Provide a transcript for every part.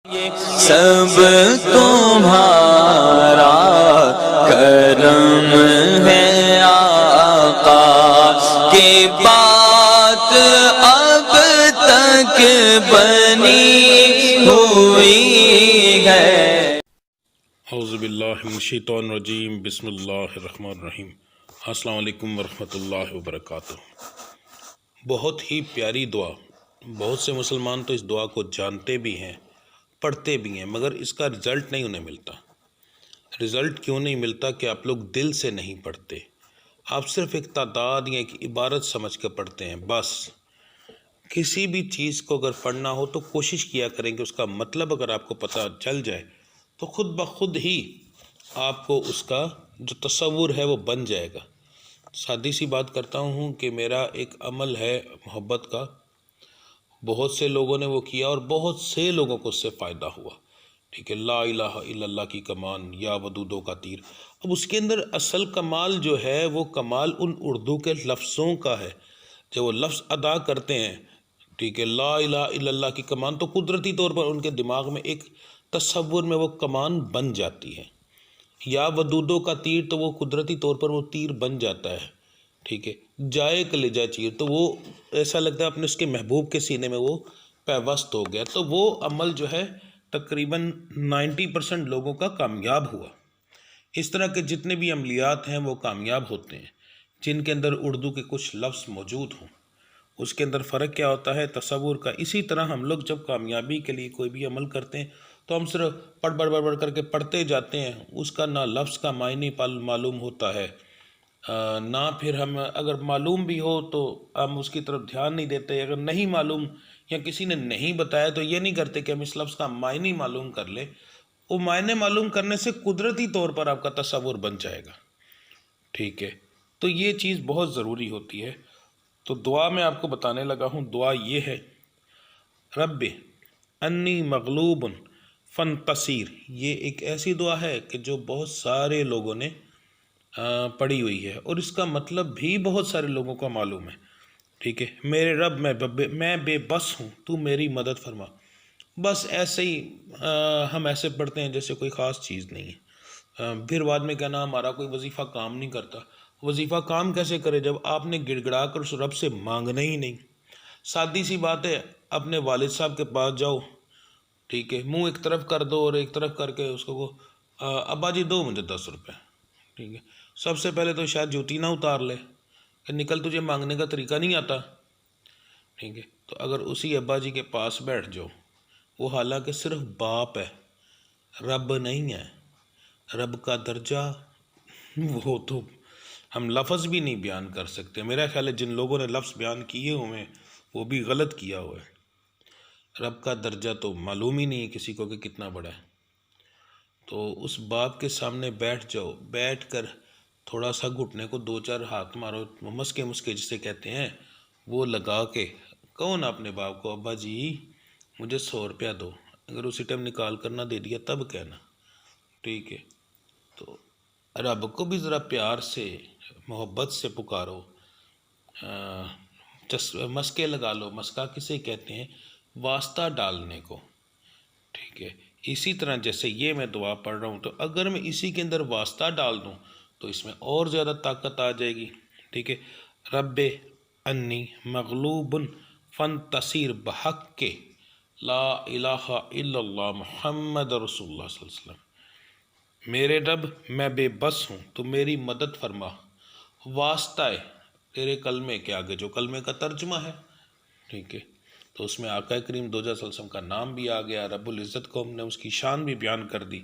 سب تمہارا کرم ہے آقا کی بات اب تک بنی ہوئی ہے۔ اعوذ باللہ من الشیطان الرجیم، بسم اللہ الرحمن الرحیم۔ السلام علیکم ورحمۃ اللہ وبرکاتہ۔ بہت ہی پیاری دعا، بہت سے مسلمان تو اس دعا کو جانتے بھی ہیں، پڑھتے بھی ہیں، مگر اس کا رزلٹ نہیں انہیں ملتا۔ رزلٹ کیوں نہیں ملتا؟ کہ آپ لوگ دل سے نہیں پڑھتے، آپ صرف ایک تعداد یا ایک عبارت سمجھ کر پڑھتے ہیں بس۔ کسی بھی چیز کو اگر پڑھنا ہو تو کوشش کیا کریں کہ اس کا مطلب اگر آپ کو پتہ چل جائے تو خود بخود ہی آپ کو اس کا جو تصور ہے وہ بن جائے گا۔ سادی سی بات کرتا ہوں کہ میرا ایک عمل ہے محبت کا، بہت سے لوگوں نے وہ کیا اور بہت سے لوگوں کو اس سے فائدہ ہوا، ٹھیک ہے۔ لا الہ الا اللہ کی کمان، یا ودودوں کا تیر۔ اب اس کے اندر اصل کمال جو ہے وہ کمال ان اردو کے لفظوں کا ہے۔ جب وہ لفظ ادا کرتے ہیں، ٹھیک ہے، لا الہ الا اللہ کی کمان، تو قدرتی طور پر ان کے دماغ میں ایک تصور میں وہ کمان بن جاتی ہے۔ یا ودودوں کا تیر، تو وہ قدرتی طور پر وہ تیر بن جاتا ہے، ٹھیک ہے۔ جائے کلیجہ چیر، تو وہ ایسا لگتا ہے اپنے اس کے محبوب کے سینے میں وہ پیوست ہو گیا۔ تو وہ عمل جو ہے تقریباً 90% لوگوں کا کامیاب ہوا۔ اس طرح کے جتنے بھی عملیات ہیں وہ کامیاب ہوتے ہیں جن کے اندر اردو کے کچھ لفظ موجود ہوں۔ اس کے اندر فرق کیا ہوتا ہے؟ تصور کا۔ اسی طرح ہم لوگ جب کامیابی کے لیے کوئی بھی عمل کرتے ہیں تو ہم صرف پڑھ کر کے پڑھتے جاتے ہیں، اس کا نہ لفظ کا معنی معلوم ہوتا ہے، نہ پھر ہم اگر معلوم بھی ہو تو ہم اس کی طرف دھیان نہیں دیتے۔ اگر نہیں معلوم یا کسی نے نہیں بتایا تو یہ نہیں کرتے کہ ہم اس لفظ کا معنی معلوم کر لیں۔ وہ معنی معلوم کرنے سے قدرتی طور پر آپ کا تصور بن جائے گا، ٹھیک ہے۔ تو یہ چیز بہت ضروری ہوتی ہے۔ تو دعا میں آپ کو بتانے لگا ہوں، دعا یہ ہے، رب انی مغلوب فانتصر۔ یہ ایک ایسی دعا ہے کہ جو بہت سارے لوگوں نے پڑھی ہوئی ہے اور اس کا مطلب بھی بہت سارے لوگوں کو معلوم ہے، ٹھیک ہے۔ میرے رب میں بے بس ہوں، تو میری مدد فرما۔ بس ایسے ہی ہم ایسے پڑھتے ہیں جیسے کوئی خاص چیز نہیں ہے۔ پھر بعد میں کہنا ہمارا کوئی وظیفہ کام نہیں کرتا۔ وظیفہ کام کیسے کرے جب آپ نے گڑ گڑا کر اس رب سے مانگنا ہی نہیں؟ سادی سی بات ہے، اپنے والد صاحب کے پاس جاؤ، ٹھیک ہے، منہ ایک طرف کر دو اور ایک طرف کر کے اس کو ابا جی دو مجھے 10 روپے، ٹھیک ہے۔ سب سے پہلے تو شاید جوتی نہ اتار لے کہ نکل، تجھے مانگنے کا طریقہ نہیں آتا، ٹھیک ہے۔ تو اگر اسی ابا جی کے پاس بیٹھ جاؤ، وہ حالانکہ صرف باپ ہے، رب نہیں ہے، رب کا درجہ وہ تو ہم لفظ بھی نہیں بیان کر سکتے۔ میرا خیال ہے جن لوگوں نے لفظ بیان کیے ہوئے ہیں وہ بھی غلط کیا ہوا ہے۔ رب کا درجہ تو معلوم ہی نہیں ہے کسی کو کہ کتنا بڑا ہے۔ تو اس باپ کے سامنے بیٹھ جاؤ، بیٹھ کر تھوڑا سا گھٹنے کو 2-4 ہاتھ مارو، مسکے جسے کہتے ہیں، وہ لگا کے کہو نا اپنے باپ کو، ابا جی مجھے 100 روپیہ دو۔ اگر اسی ٹائم نکال کر نہ دے دیا تب کہنا، ٹھیک ہے۔ تو رب کو بھی ذرا پیار سے محبت سے پکارو، مسکے لگا لو۔ مسکا کسے کہتے ہیں؟ واسطہ ڈالنے کو، ٹھیک ہے۔ اسی طرح جیسے یہ میں دعا پڑھ رہا ہوں تو اگر میں اسی کے اندر واسطہ ڈال دوں تو اس میں اور زیادہ طاقت آ جائے گی، ٹھیک ہے۔ رب انی مغلوب فانتصر بحق کے لا الہ الا اللہ محمد رسول اللہ صلی اللہ علیہ وسلم۔ میرے رب میں بے بس ہوں، تو میری مدد فرما۔ واسطہ ہے تیرے کلمے کے آگے، جو کلمے کا ترجمہ ہے، ٹھیک ہے۔ تو اس میں آقا کریم دو صلی اللہ علیہ وسلم کا نام بھی آ گیا، رب العزت کو ہم نے اس کی شان بھی بیان کر دی۔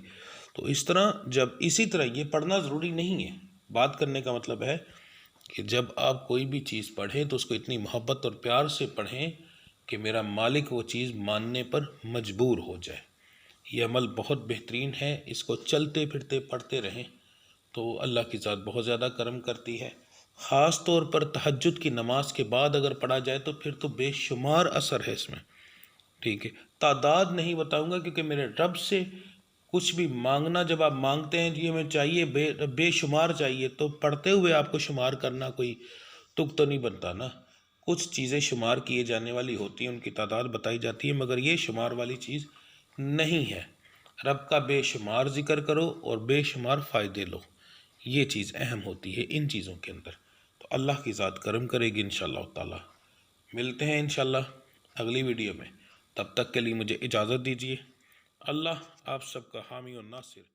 تو اس طرح جب اسی طرح یہ پڑھنا ضروری نہیں ہے، بات کرنے کا مطلب ہے کہ جب آپ کوئی بھی چیز پڑھیں تو اس کو اتنی محبت اور پیار سے پڑھیں کہ میرا مالک وہ چیز ماننے پر مجبور ہو جائے۔ یہ عمل بہت بہترین ہے، اس کو چلتے پھرتے پڑھتے رہیں تو اللہ کی ذات بہت زیادہ کرم کرتی ہے۔ خاص طور پر تہجد کی نماز کے بعد اگر پڑھا جائے تو پھر تو بے شمار اثر ہے اس میں، ٹھیک ہے۔ تعداد نہیں بتاؤں گا کیونکہ میرے رب سے کچھ بھی مانگنا، جب آپ مانگتے ہیں یہ ہمیں چاہیے، بے شمار چاہیے، تو پڑھتے ہوئے آپ کو شمار کرنا کوئی تک تو نہیں بنتا نا۔ کچھ چیزیں شمار کیے جانے والی ہوتی ہیں، ان کی تعداد بتائی جاتی ہے، مگر یہ شمار والی چیز نہیں ہے۔ رب کا بے شمار ذکر کرو اور بے شمار فائدے لو، یہ چیز اہم ہوتی ہے ان چیزوں کے اندر۔ تو اللہ کی ذات کرم کرے گی انشاءاللہ تعالی۔ ملتے ہیں انشاءاللہ اگلی ویڈیو میں، تب تک کے لیے مجھے اجازت دیجیے۔ اللہ آپ سب کا حامی و ناصر